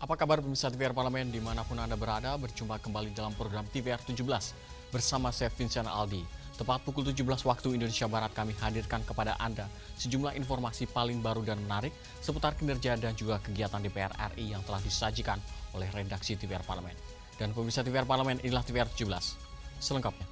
Apa kabar pemirsa TVR Parlemen dimanapun Anda berada, berjumpa kembali dalam program TVR 17 bersama saya Vincent Aldi. Tepat pukul 17 waktu Indonesia Barat kami hadirkan kepada Anda sejumlah informasi paling baru dan menarik seputar kinerja dan juga kegiatan DPR RI yang telah disajikan oleh redaksi TVR Parlemen. Dan pemirsa TVR Parlemen, inilah TVR 17 selengkapnya.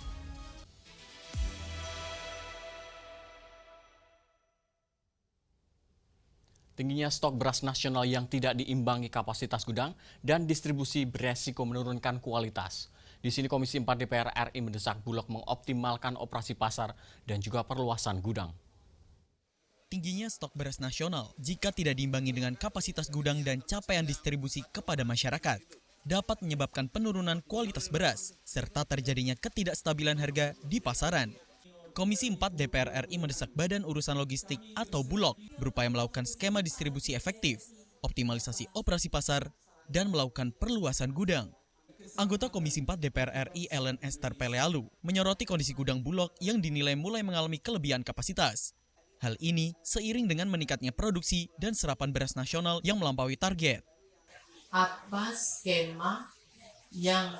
Tingginya stok beras nasional yang tidak diimbangi kapasitas gudang dan distribusi beresiko menurunkan kualitas. Di sini Komisi 4 DPR RI mendesak Bulog mengoptimalkan operasi pasar dan juga perluasan gudang. Tingginya stok beras nasional jika tidak diimbangi dengan kapasitas gudang dan capaian distribusi kepada masyarakat dapat menyebabkan penurunan kualitas beras serta terjadinya ketidakstabilan harga di pasaran. Komisi 4 DPR RI mendesak Badan Urusan Logistik atau Bulog berupaya melakukan skema distribusi efektif, optimalisasi operasi pasar, dan melakukan perluasan gudang. Anggota Komisi 4 DPR RI Ellen Esther Pelealu menyoroti kondisi gudang Bulog yang dinilai mulai mengalami kelebihan kapasitas. Hal ini seiring dengan meningkatnya produksi dan serapan beras nasional yang melampaui target. Apa skema yang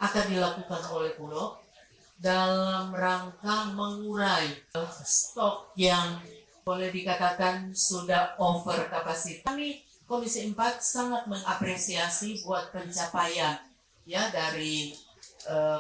akan dilakukan oleh Bulog dalam rangka mengurai stok yang boleh dikatakan sudah over kapasitas. Kami Komisi 4 sangat mengapresiasi buat pencapaian ya dari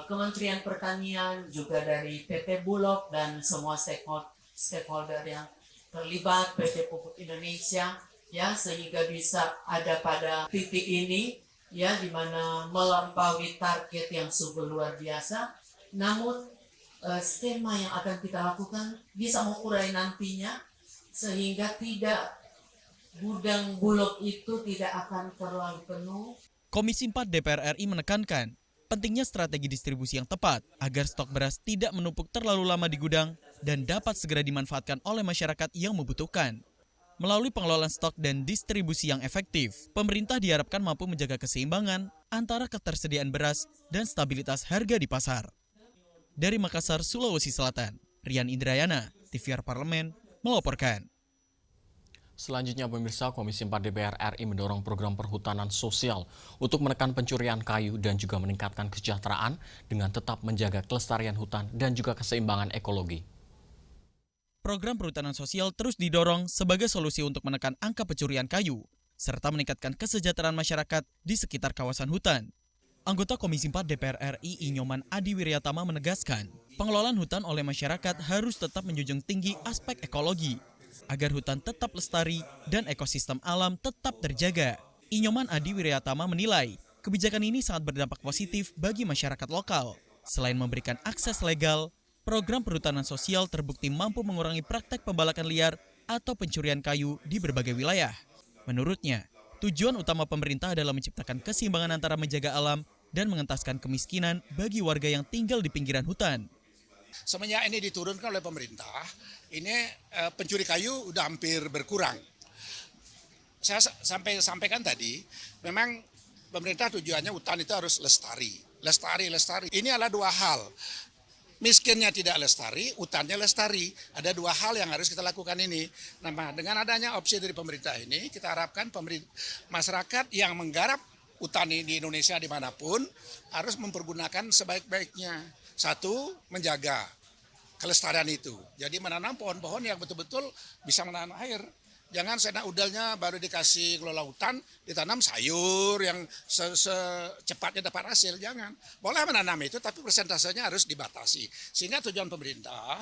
Kementerian Pertanian, juga dari PT Bulog dan semua stakeholder yang terlibat, PT Pupuk Indonesia ya, sehingga bisa ada pada titik ini ya, di mana melampaui target yang sungguh luar biasa. Namun skema yang akan kita lakukan bisa mengurai nantinya sehingga tidak gudang Bulog itu tidak akan terlalu penuh. Komisi 4 DPR RI menekankan pentingnya strategi distribusi yang tepat agar stok beras tidak menumpuk terlalu lama di gudang dan dapat segera dimanfaatkan oleh masyarakat yang membutuhkan. Melalui pengelolaan stok dan distribusi yang efektif, pemerintah diharapkan mampu menjaga keseimbangan antara ketersediaan beras dan stabilitas harga di pasar. Dari Makassar, Sulawesi Selatan, Rian Indrayana, TVR Parlemen, melaporkan. Selanjutnya pemirsa, Komisi 4 DPR RI mendorong program perhutanan sosial untuk menekan pencurian kayu dan juga meningkatkan kesejahteraan dengan tetap menjaga kelestarian hutan dan juga keseimbangan ekologi. Program perhutanan sosial terus didorong sebagai solusi untuk menekan angka pencurian kayu, serta meningkatkan kesejahteraan masyarakat di sekitar kawasan hutan. Anggota Komisi 4 DPR RI Inyoman Adi Wiryatama menegaskan, pengelolaan hutan oleh masyarakat harus tetap menjunjung tinggi aspek ekologi, agar hutan tetap lestari dan ekosistem alam tetap terjaga. Inyoman Adi Wiryatama menilai, kebijakan ini sangat berdampak positif bagi masyarakat lokal. Selain memberikan akses legal, program perhutanan sosial terbukti mampu mengurangi praktek pembalakan liar atau pencurian kayu di berbagai wilayah. Menurutnya, tujuan utama pemerintah adalah menciptakan keseimbangan antara menjaga alam dan mengentaskan kemiskinan bagi warga yang tinggal di pinggiran hutan. Semenjak ini diturunkan oleh pemerintah, ini pencuri kayu udah hampir berkurang. Saya sampaikan tadi, memang pemerintah tujuannya hutan itu harus lestari. Ini adalah dua hal. Miskinnya tidak lestari, hutannya lestari. Ada dua hal yang harus kita lakukan ini. Nah, dengan adanya opsi dari pemerintah ini, kita harapkan masyarakat yang menggarap hutan di Indonesia dimanapun harus mempergunakan sebaik-baiknya. Satu, menjaga kelestarian itu. Jadi menanam pohon-pohon yang betul-betul bisa menahan air. Jangan sena udalnya baru dikasih kelola hutan, ditanam sayur yang secepatnya dapat hasil. Jangan. Boleh menanam itu, tapi persentasenya harus dibatasi. Sehingga tujuan pemerintah,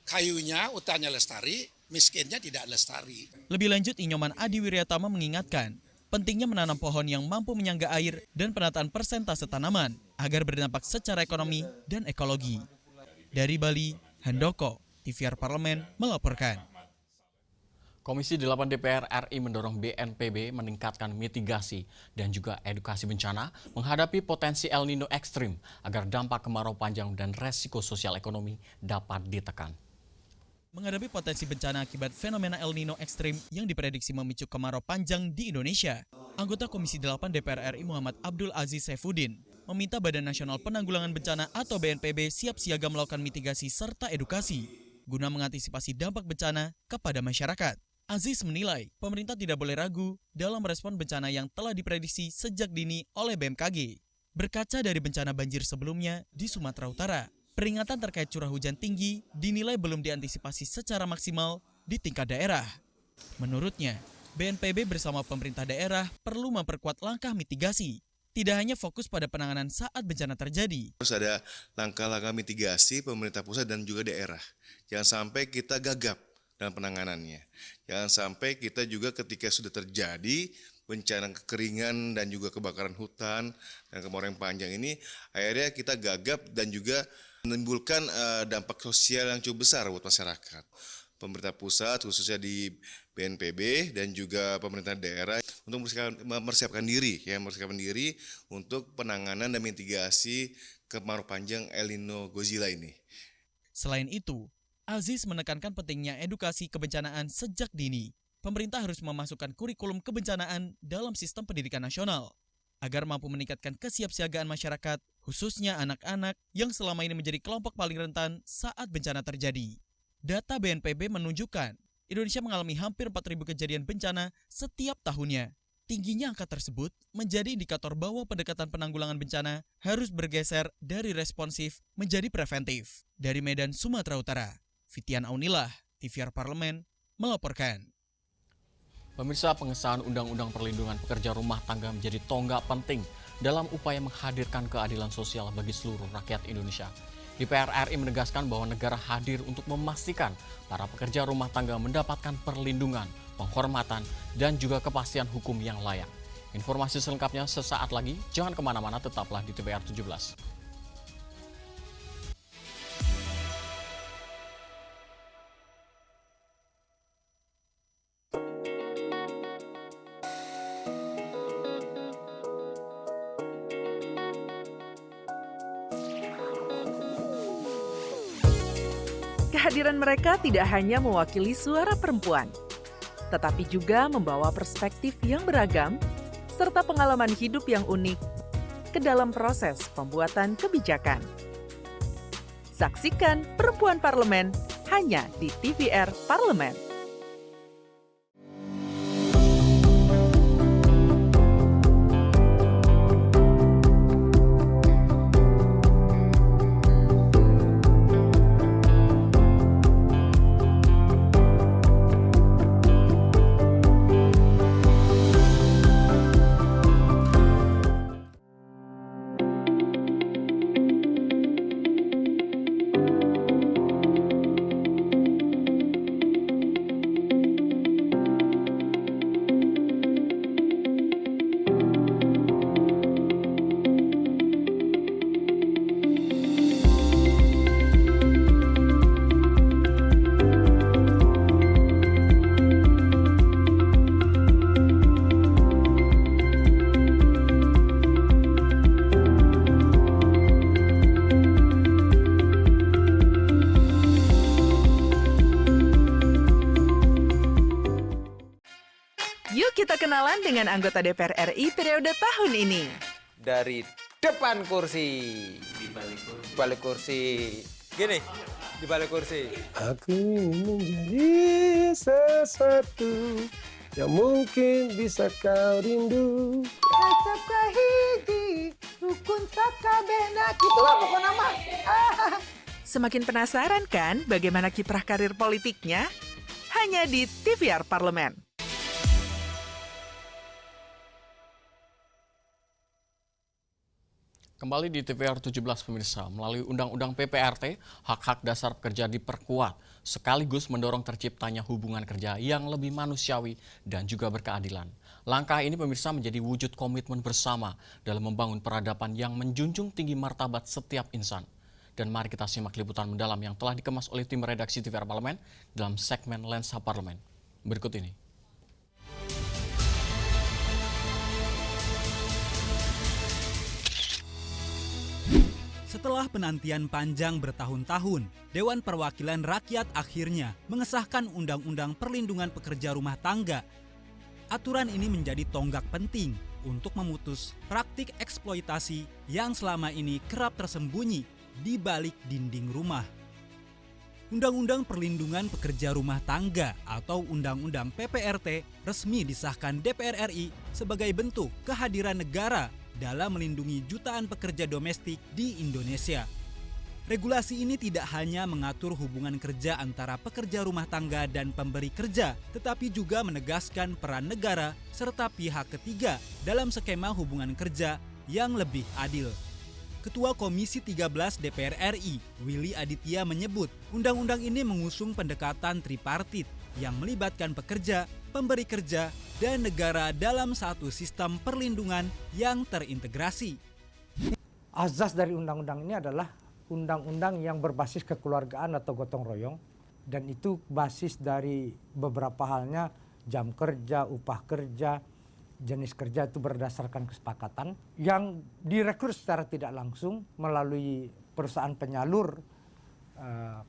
kayunya, hutannya lestari, miskinnya tidak lestari. Lebih lanjut, Inyoman Adi Wiryatama mengingatkan, pentingnya menanam pohon yang mampu menyangga air dan penataan persentase tanaman agar berdampak secara ekonomi dan ekologi. Dari Bali, Handoko, TVR Parlemen melaporkan. Komisi 8 DPR RI mendorong BNPB meningkatkan mitigasi dan juga edukasi bencana menghadapi potensi El Nino ekstrim agar dampak kemarau panjang dan resiko sosial ekonomi dapat ditekan. Menghadapi potensi bencana akibat fenomena El Nino ekstrim yang diprediksi memicu kemarau panjang di Indonesia, anggota Komisi 8 DPR RI Muhammad Abdul Aziz Saifuddin meminta Badan Nasional Penanggulangan Bencana atau BNPB siap siaga melakukan mitigasi serta edukasi guna mengantisipasi dampak bencana kepada masyarakat. Aziz menilai pemerintah tidak boleh ragu dalam merespon bencana yang telah diprediksi sejak dini oleh BMKG. Berkaca dari bencana banjir sebelumnya di Sumatera Utara, peringatan terkait curah hujan tinggi dinilai belum diantisipasi secara maksimal di tingkat daerah. Menurutnya, BNPB bersama pemerintah daerah perlu memperkuat langkah mitigasi, tidak hanya fokus pada penanganan saat bencana terjadi. Harus ada langkah-langkah mitigasi pemerintah pusat dan juga daerah. Jangan sampai kita gagap dalam penanganannya. Jangan sampai kita juga ketika sudah terjadi bencana kekeringan dan juga kebakaran hutan dan kemarau yang panjang ini, akhirnya kita gagap dan juga menimbulkan dampak sosial yang cukup besar buat masyarakat. Pemerintah pusat khususnya di BNPB dan juga pemerintah daerah untuk mempersiapkan diri untuk penanganan dan mitigasi kemarau panjang El Nino Godzilla ini. Selain itu, Aziz menekankan pentingnya edukasi kebencanaan sejak dini. Pemerintah harus memasukkan kurikulum kebencanaan dalam sistem pendidikan nasional agar mampu meningkatkan kesiapsiagaan masyarakat, khususnya anak-anak yang selama ini menjadi kelompok paling rentan saat bencana terjadi. Data BNPB menunjukkan Indonesia mengalami hampir 4.000 kejadian bencana setiap tahunnya. Tingginya angka tersebut menjadi indikator bahwa pendekatan penanggulangan bencana harus bergeser dari responsif menjadi preventif. Dari Medan, Sumatera Utara, Fitian Aunilah, TVR Parlemen, melaporkan. Pemirsa, pengesahan Undang-Undang Perlindungan Pekerja Rumah Tangga menjadi tonggak penting dalam upaya menghadirkan keadilan sosial bagi seluruh rakyat Indonesia. DPR RI menegaskan bahwa negara hadir untuk memastikan para pekerja rumah tangga mendapatkan perlindungan, penghormatan, dan juga kepastian hukum yang layak. Informasi selengkapnya sesaat lagi, jangan kemana-mana, tetaplah di TVR 17. Kehadiran mereka tidak hanya mewakili suara perempuan, tetapi juga membawa perspektif yang beragam serta pengalaman hidup yang unik ke dalam proses pembuatan kebijakan. Saksikan Perempuan Parlemen hanya di TVR Parlemen. Yuk kita kenalan dengan anggota DPR RI periode tahun ini. Dari depan kursi. Di balik kursi. Gini, di balik kursi. Aku ingin menjadi sesuatu yang mungkin bisa kau rindu. Acap kahiji, rukun sakabehna. Gitulah pokok nama. Semakin penasaran kan bagaimana kiprah karir politiknya? Hanya di TVR Parlemen. Kembali di TVR 17 pemirsa, melalui Undang-Undang PPRT, hak-hak dasar pekerja diperkuat, sekaligus mendorong terciptanya hubungan kerja yang lebih manusiawi dan juga berkeadilan. Langkah ini pemirsa menjadi wujud komitmen bersama dalam membangun peradaban yang menjunjung tinggi martabat setiap insan. Dan mari kita simak liputan mendalam yang telah dikemas oleh tim redaksi TVR Parlemen dalam segmen Lensa Parlemen. Berikut ini. Setelah penantian panjang bertahun-tahun, Dewan Perwakilan Rakyat akhirnya mengesahkan Undang-Undang Perlindungan Pekerja Rumah Tangga. Aturan ini menjadi tonggak penting untuk memutus praktik eksploitasi yang selama ini kerap tersembunyi di balik dinding rumah. Undang-Undang Perlindungan Pekerja Rumah Tangga atau Undang-Undang PPRT resmi disahkan DPR RI sebagai bentuk kehadiran negara dalam melindungi jutaan pekerja domestik di Indonesia. Regulasi ini tidak hanya mengatur hubungan kerja antara pekerja rumah tangga dan pemberi kerja, tetapi juga menegaskan peran negara serta pihak ketiga dalam skema hubungan kerja yang lebih adil. Ketua Komisi 13 DPR RI, Willy Aditya menyebut, undang-undang ini mengusung pendekatan tripartit yang melibatkan pekerja, pemberi kerja, dan negara dalam satu sistem perlindungan yang terintegrasi. Azas dari undang-undang ini adalah undang-undang yang berbasis kekeluargaan atau gotong royong, dan itu basis dari beberapa halnya jam kerja, upah kerja, jenis kerja itu berdasarkan kesepakatan yang direkrut secara tidak langsung melalui perusahaan penyalur,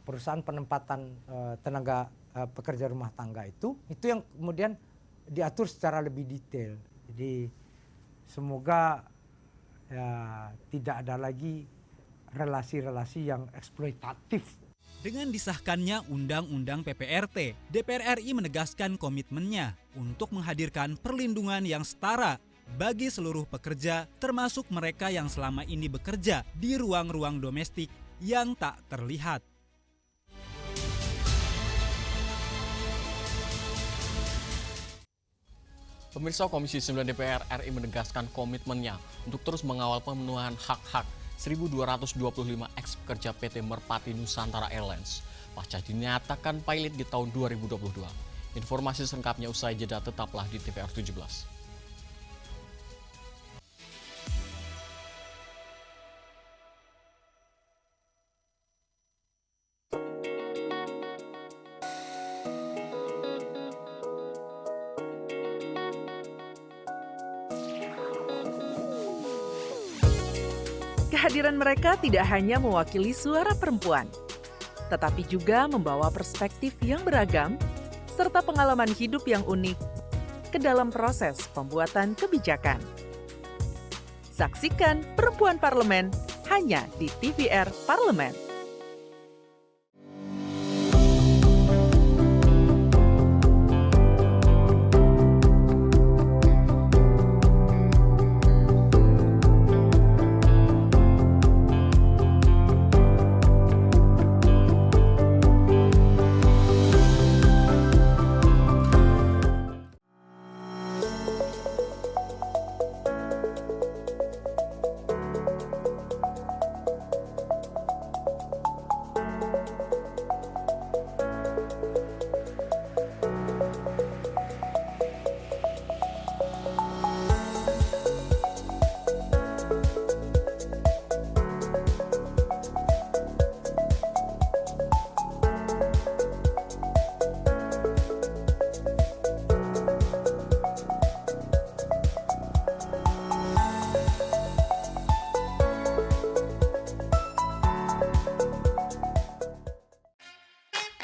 perusahaan penempatan tenaga pekerja rumah tangga itu yang kemudian diatur secara lebih detail. Jadi semoga tidak ada lagi relasi-relasi yang eksploitatif. Dengan disahkannya Undang-Undang PPRT, DPR RI menegaskan komitmennya untuk menghadirkan perlindungan yang setara bagi seluruh pekerja, termasuk mereka yang selama ini bekerja di ruang-ruang domestik yang tak terlihat. Pemirsa, Komisi 9 DPR RI menegaskan komitmennya untuk terus mengawal pemenuhan hak-hak 1.225 ex-pekerja PT Merpati Nusantara Airlines pasca dinyatakan pilot di tahun 2022. Informasi selengkapnya usai jeda, tetaplah di TVR 17. Kehadiran mereka tidak hanya mewakili suara perempuan, tetapi juga membawa perspektif yang beragam serta pengalaman hidup yang unik ke dalam proses pembuatan kebijakan. Saksikan Perempuan Parlemen hanya di TVR Parlemen.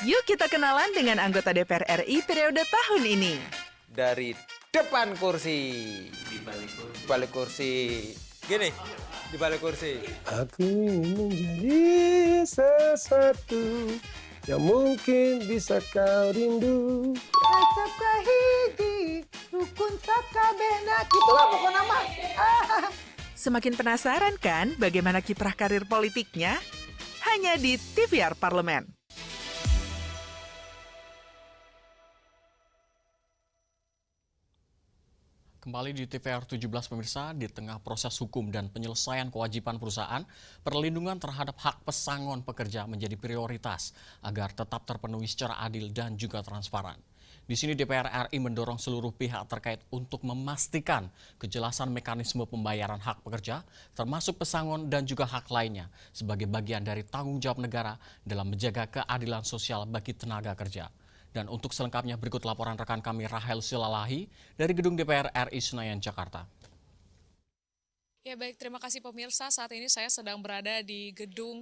Yuk kita kenalan dengan anggota DPR RI periode tahun ini. Dari depan kursi. Di balik kursi. Gini, di balik kursi. Aku ingin menjadi sesuatu yang mungkin bisa kau rindu. Acap kahiji, rukun sakabehna. Gitulah pokoknya mah. Semakin penasaran kan bagaimana kiprah karir politiknya? Hanya di TVR Parlemen. Kembali di TVR 17 pemirsa, di tengah proses hukum dan penyelesaian kewajiban perusahaan, perlindungan terhadap hak pesangon pekerja menjadi prioritas agar tetap terpenuhi secara adil dan juga transparan. Di sini DPR RI mendorong seluruh pihak terkait untuk memastikan kejelasan mekanisme pembayaran hak pekerja, termasuk pesangon dan juga hak lainnya, sebagai bagian dari tanggung jawab negara dalam menjaga keadilan sosial bagi tenaga kerja. Dan untuk selengkapnya berikut laporan rekan kami Rahel Silalahi dari Gedung DPR RI Senayan, Jakarta. Ya baik, terima kasih pemirsa. Saat ini saya sedang berada di Gedung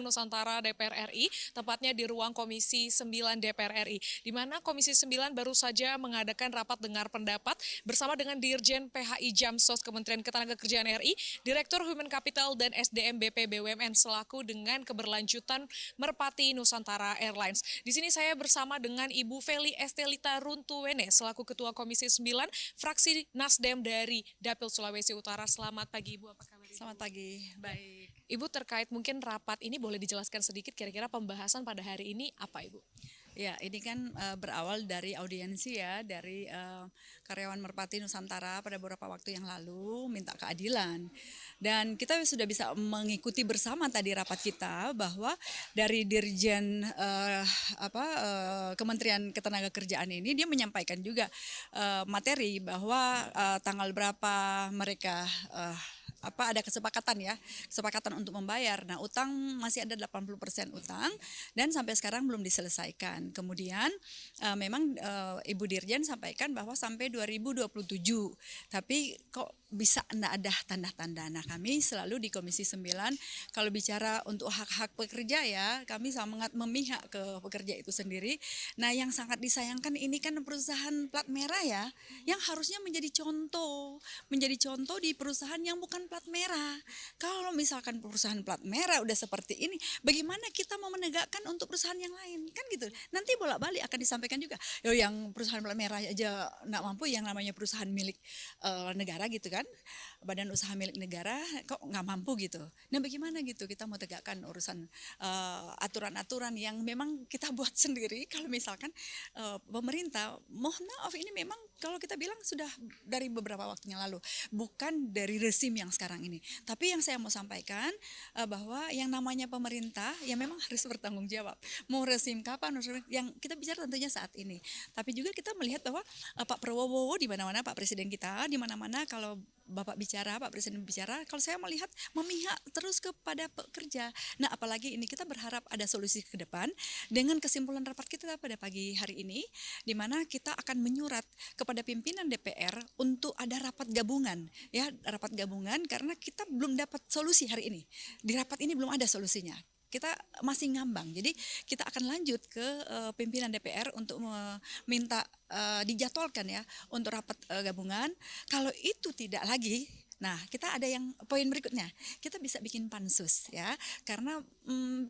Nusantara DPR RI, tepatnya di ruang Komisi 9 DPR RI, di mana Komisi 9 baru saja mengadakan rapat dengar pendapat bersama dengan Dirjen PHI Jamsos Kementerian Ketenagakerjaan RI, Direktur Human Capital dan SDM BP BUMN selaku dengan keberlanjutan Merpati Nusantara Airlines. Di sini saya bersama dengan Ibu Feli Estelita Runtuwene selaku Ketua Komisi 9 fraksi Nasdem dari Dapil Sulawesi Utara. Selamat pagi Ibu, apa kabar? Selamat pagi, baik. Ibu, terkait mungkin rapat ini boleh dijelaskan sedikit kira-kira pembahasan pada hari ini apa Ibu? Ya, ini kan berawal dari audiensi ya, dari karyawan Merpati Nusantara pada beberapa waktu yang lalu minta keadilan. Dan kita sudah bisa mengikuti bersama tadi rapat kita bahwa dari Dirjen Kementerian Ketenagakerjaan ini dia menyampaikan juga materi bahwa tanggal berapa mereka ada kesepakatan untuk membayar. Nah, utang masih ada 80% utang dan sampai sekarang belum diselesaikan. Kemudian memang Ibu Dirjen sampaikan bahwa sampai 2027. Tapi kok bisa enggak ada tanda-tanda. Nah, kami selalu di Komisi 9 kalau bicara untuk hak-hak pekerja ya, kami sangat memihak ke pekerja itu sendiri. Nah, yang sangat disayangkan ini kan perusahaan plat merah ya, yang harusnya menjadi contoh di perusahaan yang bukan plat merah. Kalau misalkan perusahaan plat merah udah seperti ini, bagaimana kita mau menegakkan untuk perusahaan yang lain? Kan gitu. Nanti bolak-balik akan disampaikan juga. Yang perusahaan plat merah aja nggak mampu, yang namanya perusahaan milik negara gitu kan. Badan usaha milik negara kok nggak mampu gitu. Nah, bagaimana gitu kita mau tegakkan urusan aturan-aturan yang memang kita buat sendiri. Kalau misalkan pemerintah, mohon maaf ini memang kalau kita bilang sudah dari beberapa waktu yang lalu, bukan dari rezim yang sekarang ini. Tapi yang saya mau sampaikan bahwa yang namanya pemerintah ya memang harus bertanggung jawab. Mau rezim kapan, yang kita bicara tentunya saat ini. Tapi juga kita melihat bahwa Pak Prabowo di mana-mana, Pak Presiden kita di mana-mana kalau Bapak bicara, Pak Presiden bicara, kalau saya melihat memihak terus kepada pekerja. Nah, apalagi ini kita berharap ada solusi ke depan dengan kesimpulan rapat kita pada pagi hari ini, di mana kita akan menyurat kepada pimpinan DPR untuk ada rapat gabungan, ya rapat gabungan karena kita belum dapat solusi hari ini. Di rapat ini belum ada solusinya. Kita masih ngambang, jadi kita akan lanjut ke pimpinan DPR untuk meminta dijadwalkan ya untuk rapat gabungan. Kalau itu tidak lagi, nah kita ada yang poin berikutnya, kita bisa bikin pansus ya, karena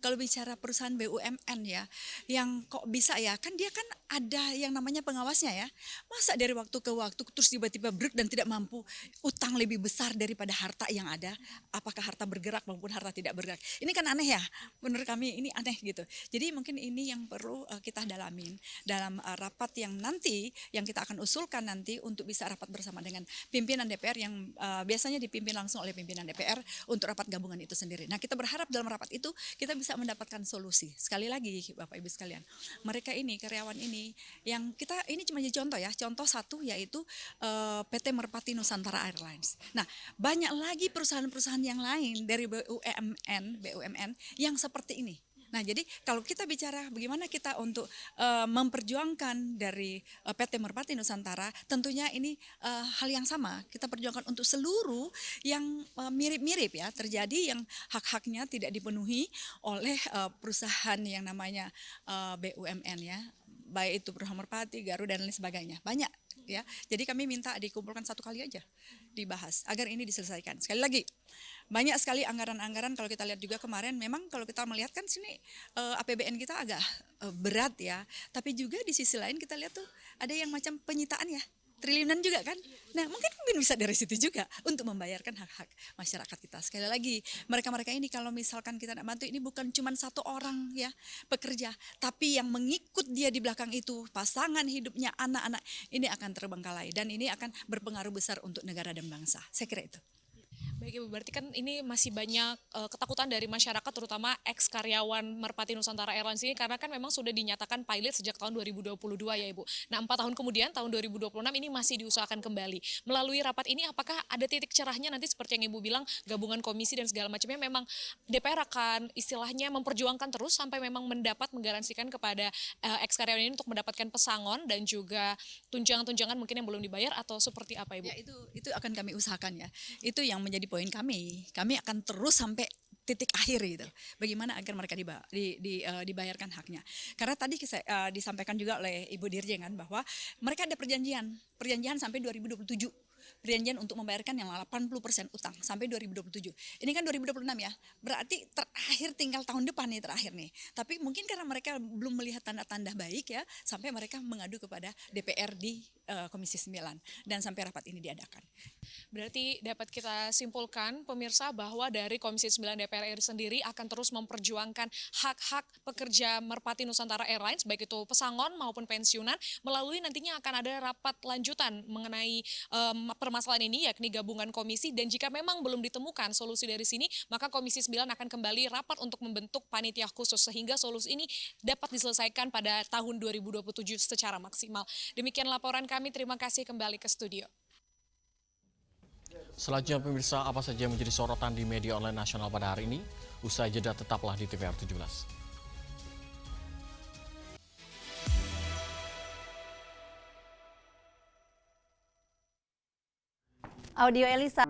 kalau bicara perusahaan BUMN ya, yang kok bisa ya, kan dia kan ada yang namanya pengawasnya ya, masa dari waktu ke waktu terus tiba-tiba break dan tidak mampu, utang lebih besar daripada harta yang ada, apakah harta bergerak maupun harta tidak bergerak, ini kan aneh ya, menurut kami ini aneh gitu. Jadi mungkin ini yang perlu kita dalamin dalam rapat yang nanti, yang kita akan usulkan nanti untuk bisa rapat bersama dengan pimpinan DPR yang biasanya dipimpin langsung oleh pimpinan DPR untuk rapat gabungan itu sendiri. Nah, kita berharap dalam rapat itu kita bisa mendapatkan solusi. Sekali lagi Bapak Ibu sekalian, mereka ini, karyawan ini, yang kita ini cuma jadi contoh ya, contoh satu yaitu PT Merpati Nusantara Airlines. Nah, banyak lagi perusahaan-perusahaan yang lain dari BUMN yang seperti ini. Nah, jadi kalau kita bicara bagaimana kita untuk memperjuangkan dari PT Merpati Nusantara, tentunya ini hal yang sama. Kita perjuangkan untuk seluruh yang mirip-mirip ya, terjadi yang hak-haknya tidak dipenuhi oleh perusahaan yang namanya BUMN ya, baik itu perusahaan Merpati, Garuda dan lain sebagainya. Banyak ya. Jadi kami minta dikumpulkan satu kali aja dibahas agar ini diselesaikan. Sekali lagi, banyak sekali anggaran-anggaran kalau kita lihat juga kemarin, memang kalau kita melihat kan sini APBN kita agak berat ya, tapi juga di sisi lain kita lihat tuh ada yang macam penyitaan ya, triliunan juga kan. Nah, mungkin bisa dari situ juga untuk membayarkan hak-hak masyarakat kita. Sekali lagi, mereka-mereka ini kalau misalkan kita nak bantu, ini bukan cuma satu orang ya pekerja, tapi yang mengikut dia di belakang itu, pasangan hidupnya, anak-anak, ini akan terbengkalai dan ini akan berpengaruh besar untuk negara dan bangsa. Saya kira itu. Baik Ibu, berarti kan ini masih banyak ketakutan dari masyarakat terutama ex-karyawan Merpati Nusantara Airlines ini karena kan memang sudah dinyatakan pilot sejak tahun 2022 ya Ibu. Nah 4 tahun kemudian tahun 2026 ini masih diusahakan kembali. Melalui rapat ini apakah ada titik cerahnya nanti seperti yang Ibu bilang gabungan komisi dan segala macamnya memang DPR akan istilahnya memperjuangkan terus sampai memang mendapat menggaransikan kepada ex-karyawan ini untuk mendapatkan pesangon dan juga tunjangan-tunjangan mungkin yang belum dibayar atau seperti apa Ibu? Ya itu akan kami usahakan ya. Itu yang menjadi poin kami. Kami akan terus sampai titik akhir gitu. Bagaimana agar mereka dibayarkan haknya. Karena tadi disampaikan juga oleh Ibu Dirjen kan bahwa mereka ada perjanjian sampai 2027. Perjanjian untuk membayarkan yang 80% utang sampai 2027. Ini kan 2026 ya. Berarti terakhir tinggal tahun depan nih terakhir nih. Tapi mungkin karena mereka belum melihat tanda-tanda baik ya sampai mereka mengadu kepada DPR di Komisi 9 dan sampai rapat ini diadakan. Berarti dapat kita simpulkan pemirsa bahwa dari Komisi 9 DPR RI sendiri akan terus memperjuangkan hak-hak pekerja Merpati Nusantara Airlines baik itu pesangon maupun pensiunan melalui nantinya akan ada rapat lanjutan mengenai permasalahan ini yakni gabungan komisi dan jika memang belum ditemukan solusi dari sini maka Komisi 9 akan kembali rapat untuk membentuk panitia khusus sehingga solusi ini dapat diselesaikan pada tahun 2027 secara maksimal. Demikian laporan kami, terima kasih kembali ke studio. Selanjutnya pemirsa, apa saja yang menjadi sorotan di media online nasional pada hari ini? Usai jeda tetaplah di TVR 17. Audio Elisa.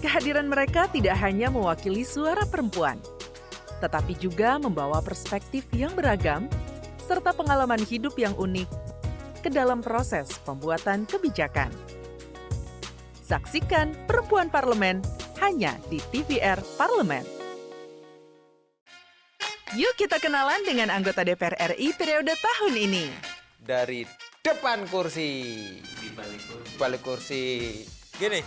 Kehadiran mereka tidak hanya mewakili suara perempuan, tetapi juga membawa perspektif yang beragam serta pengalaman hidup yang unik ke dalam proses pembuatan kebijakan. Saksikan Perempuan Parlemen hanya di TVR Parlemen. Yuk kita kenalan dengan anggota DPR RI periode tahun ini. Dari depan kursi, di balik kursi. Gini,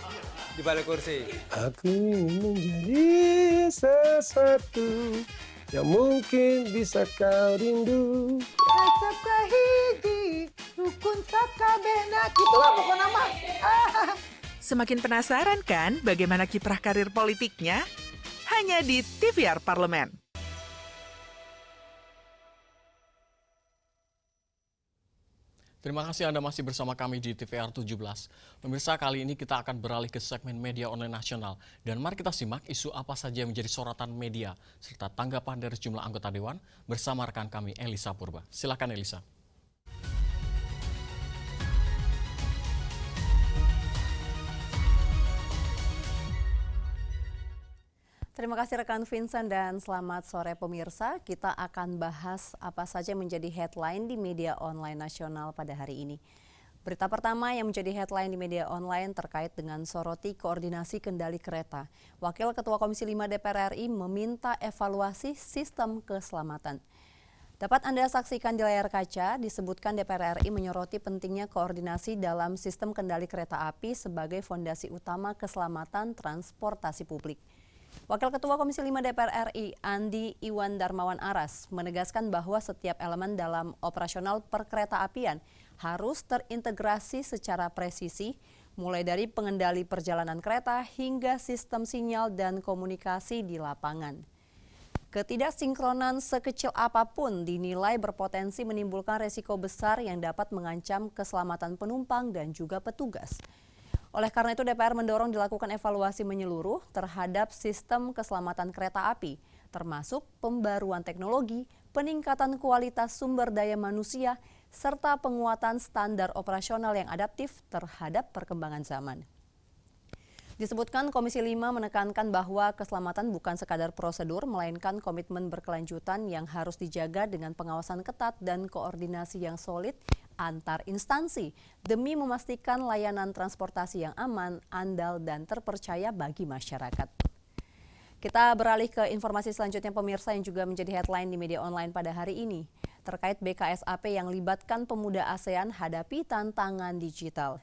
di balik kursi. Aku ingin menjadi sesuatu yang mungkin bisa kau rindu. Acap kahiji, rukun sakabehna. Gitulah pokoknya mah. Semakin penasaran kan bagaimana kiprah karir politiknya? Hanya di TVR Parlemen. Terima kasih Anda masih bersama kami di TVR 17. Pemirsa, kali ini kita akan beralih ke segmen media online nasional. Dan mari kita simak isu apa saja yang menjadi sorotan media, serta tanggapan dari sejumlah anggota Dewan bersama rekan kami Elisa Purba. Silakan Elisa. Terima kasih rekan Vincent dan selamat sore pemirsa. Kita akan bahas apa saja menjadi headline di media online nasional pada hari ini. Berita pertama yang menjadi headline di media online terkait dengan soroti koordinasi kendali kereta. Wakil Ketua Komisi 5 DPR RI meminta evaluasi sistem keselamatan. Dapat Anda saksikan di layar kaca, disebutkan DPR RI menyoroti pentingnya koordinasi dalam sistem kendali kereta api sebagai fondasi utama keselamatan transportasi publik. Wakil Ketua Komisi 5 DPR RI, Andi Iwan Darmawan Aras, menegaskan bahwa setiap elemen dalam operasional perkeretaapian harus terintegrasi secara presisi, mulai dari pengendali perjalanan kereta hingga sistem sinyal dan komunikasi di lapangan. Ketidaksinkronan sekecil apapun dinilai berpotensi menimbulkan resiko besar yang dapat mengancam keselamatan penumpang dan juga petugas. Oleh karena itu DPR mendorong dilakukan evaluasi menyeluruh terhadap sistem keselamatan kereta api, termasuk pembaruan teknologi, peningkatan kualitas sumber daya manusia, serta penguatan standar operasional yang adaptif terhadap perkembangan zaman. Disebutkan Komisi 5 menekankan bahwa keselamatan bukan sekadar prosedur, melainkan komitmen berkelanjutan yang harus dijaga dengan pengawasan ketat dan koordinasi yang solid antar instansi demi memastikan layanan transportasi yang aman, andal, dan terpercaya bagi masyarakat. Kita beralih ke informasi selanjutnya pemirsa yang juga menjadi headline di media online pada hari ini. Terkait BKSAP yang libatkan pemuda ASEAN hadapi tantangan digital.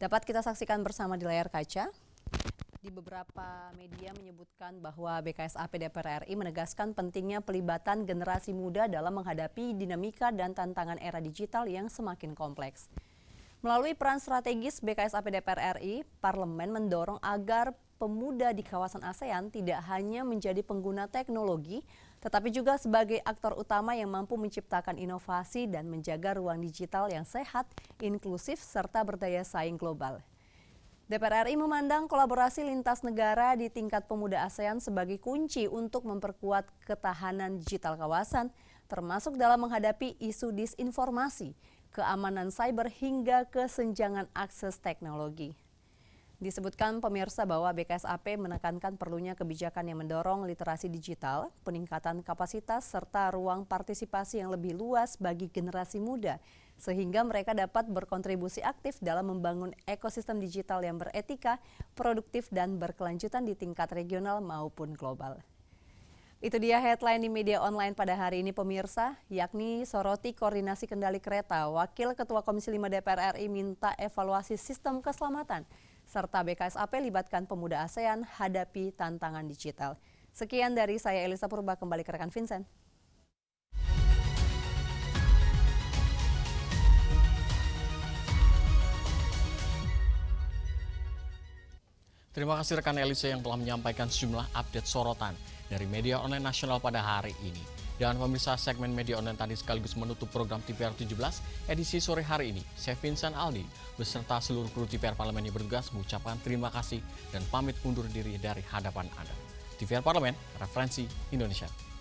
Dapat kita saksikan bersama di layar kaca. Di beberapa media menyebutkan bahwa BKSAP DPR RI menegaskan pentingnya pelibatan generasi muda dalam menghadapi dinamika dan tantangan era digital yang semakin kompleks. Melalui peran strategis BKSAP DPR RI, Parlemen mendorong agar pemuda di kawasan ASEAN tidak hanya menjadi pengguna teknologi, tetapi juga sebagai aktor utama yang mampu menciptakan inovasi dan menjaga ruang digital yang sehat, inklusif, serta berdaya saing global. DPR RI memandang kolaborasi lintas negara di tingkat pemuda ASEAN sebagai kunci untuk memperkuat ketahanan digital kawasan, termasuk dalam menghadapi isu disinformasi, keamanan cyber hingga kesenjangan akses teknologi. Disebutkan pemirsa bahwa BKSAP menekankan perlunya kebijakan yang mendorong literasi digital, peningkatan kapasitas, serta ruang partisipasi yang lebih luas bagi generasi muda, sehingga mereka dapat berkontribusi aktif dalam membangun ekosistem digital yang beretika, produktif, dan berkelanjutan di tingkat regional maupun global. Itu dia headline di media online pada hari ini pemirsa, yakni soroti koordinasi kendali kereta. Wakil Ketua Komisi 5 DPR RI minta evaluasi sistem keselamatan, serta BKSAP libatkan pemuda ASEAN hadapi tantangan digital. Sekian dari saya Elisa Purba, kembali ke rekan Vincent. Terima kasih rekan Elisa yang telah menyampaikan sejumlah update sorotan dari media online nasional pada hari ini. Dan pemirsa, segmen media online tadi sekaligus menutup program TVR 17 edisi sore hari ini. Saya Vincent Aldi beserta seluruh kru TVR Parlemen yang bertugas mengucapkan terima kasih dan pamit undur diri dari hadapan Anda. TVR Parlemen, referensi Indonesia.